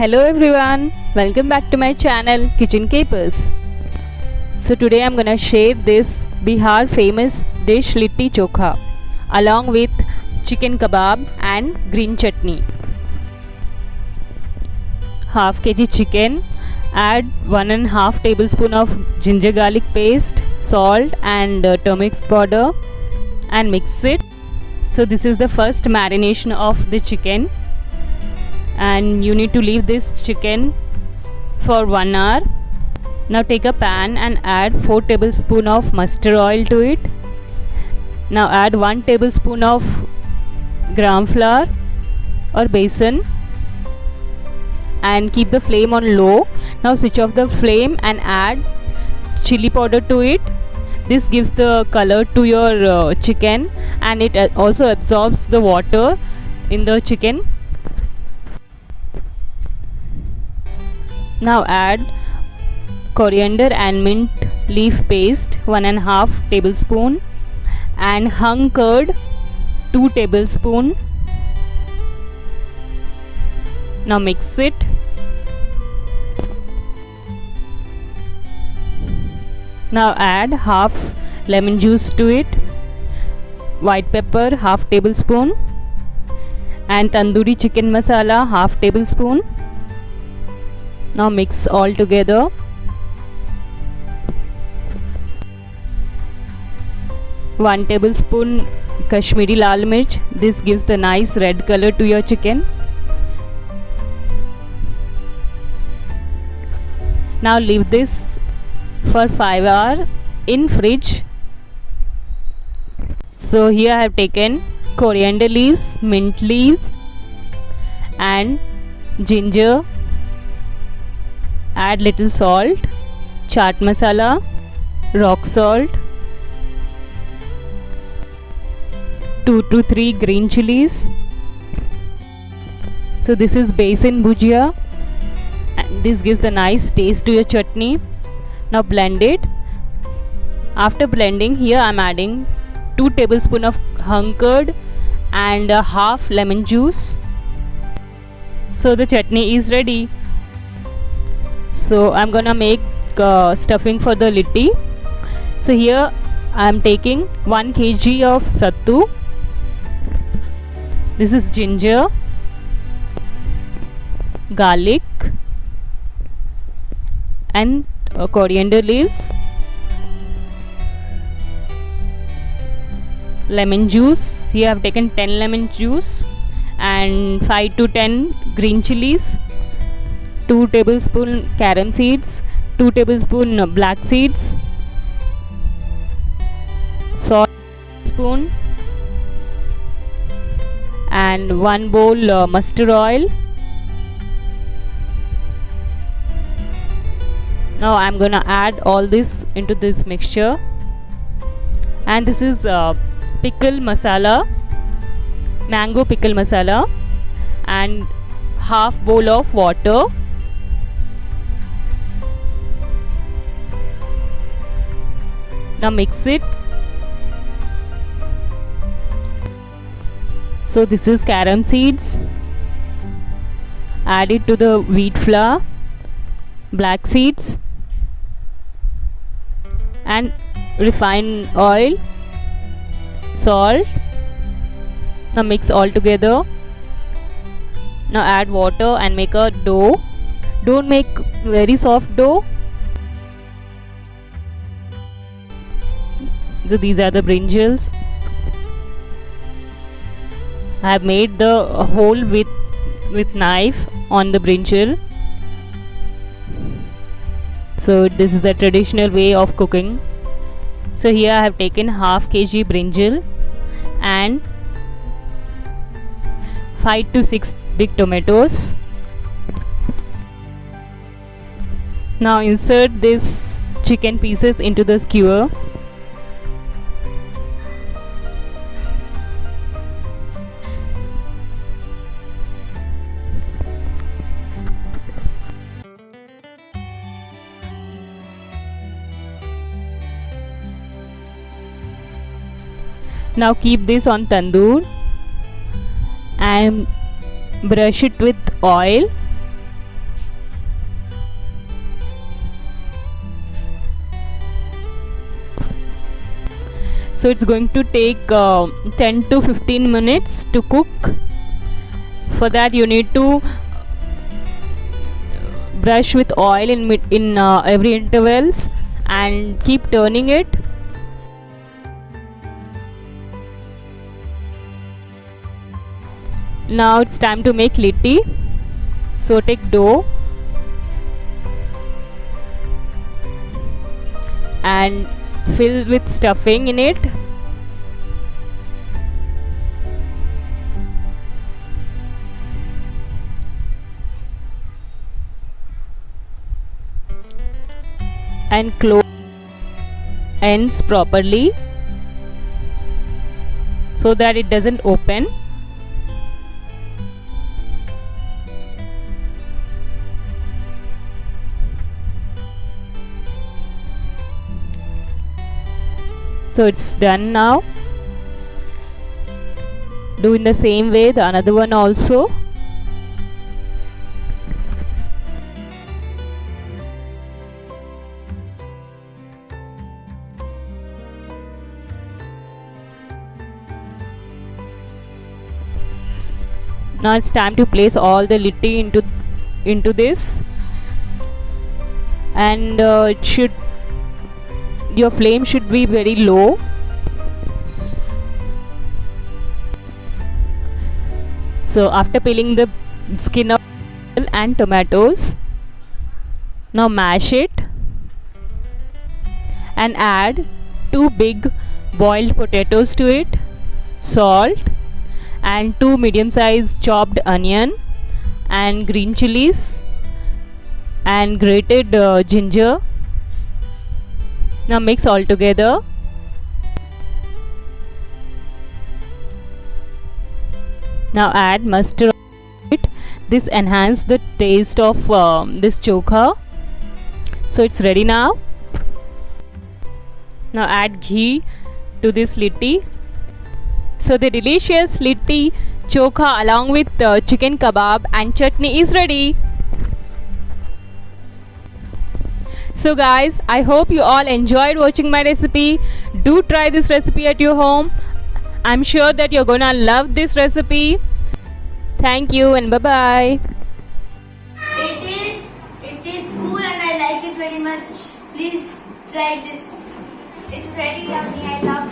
Hello everyone, welcome back to my channel Kitchen Capers. So today I'm gonna share this Bihar famous dish litti chokha along with chicken kebab and green chutney. Half kg chicken, add 1.5 tablespoon of ginger garlic paste, salt and turmeric powder and mix it. So this is the first marination of the chicken, and you need to leave this chicken for 1 hour. Now take a pan and add 4 tablespoons of mustard oil to it. Now add 1 tablespoon of gram flour or besan and keep the flame on low. Now switch off the flame and add chili powder to it. This gives the color to your chicken, and it also absorbs the water in the chicken. Now add coriander and mint leaf paste 1.5 tablespoon and hung curd 2 tablespoon. Now mix it. Now add half lemon juice to it, white pepper half tablespoon and tandoori chicken masala half tablespoon. Now mix all together. One tablespoon Kashmiri lal mirch. This gives the nice red color to your chicken. Now leave this for 5 hours in fridge. So here I have taken coriander leaves, mint leaves and ginger. Add little salt, chaat masala, rock salt, 2 to 3 green chilies. So this is besan bhujia, and this gives the nice taste to your chutney. Now blend it. After blending, here I am adding 2 tablespoons of hung curd and half lemon juice. So the chutney is ready. So I'm gonna make stuffing for the litti. So here I am taking 1 kg of sattu. This is ginger, garlic and coriander leaves, lemon juice. Here I have taken 10 lemon juice and 5 to 10 green chilies, 2 tablespoon carom seeds, 2 tablespoon black seeds, salt spoon and 1 bowl mustard oil. Now I'm gonna add all this into this mixture, and this is pickle masala, mango pickle masala, and half bowl of water. Now mix it. So this is carom seeds. Add it to the wheat flour, black seeds and refined oil, salt. Now mix all together. Now add water and make a dough. Don't make very soft dough. So these are the brinjals. I have made the hole with knife on the brinjal. So this is the traditional way of cooking. So here I have taken half kg brinjal and 5 to 6 big tomatoes. Now insert this chicken pieces into the skewer. Now keep this on tandoor and brush it with oil So it's going to take 10 to 15 minutes to cook. For that you need to brush with oil in every intervals and keep turning it. Now it's time to make litti. So take dough and fill with stuffing in it. And close ends properly so that it doesn't open. So it's done now. Do in the same way the another one also. Now it's time to place all the litti into this, and your flame should be very low. So after peeling the skin of and tomatoes, now mash it and add 2 big boiled potatoes to it, salt, and 2 medium-sized chopped onion and green chilies and grated ginger. Now mix all together. Now add mustard. This enhances the taste of this chokha. So it's ready now. Now add ghee to this litti. So the delicious litti chokha along with chicken kebab and chutney is ready. So guys, I hope you all enjoyed watching my recipe. Do try this recipe at your home. I'm sure that you're gonna love this recipe. Thank you and bye bye. It is cool and I like it very much. Please try this. It's very yummy. I love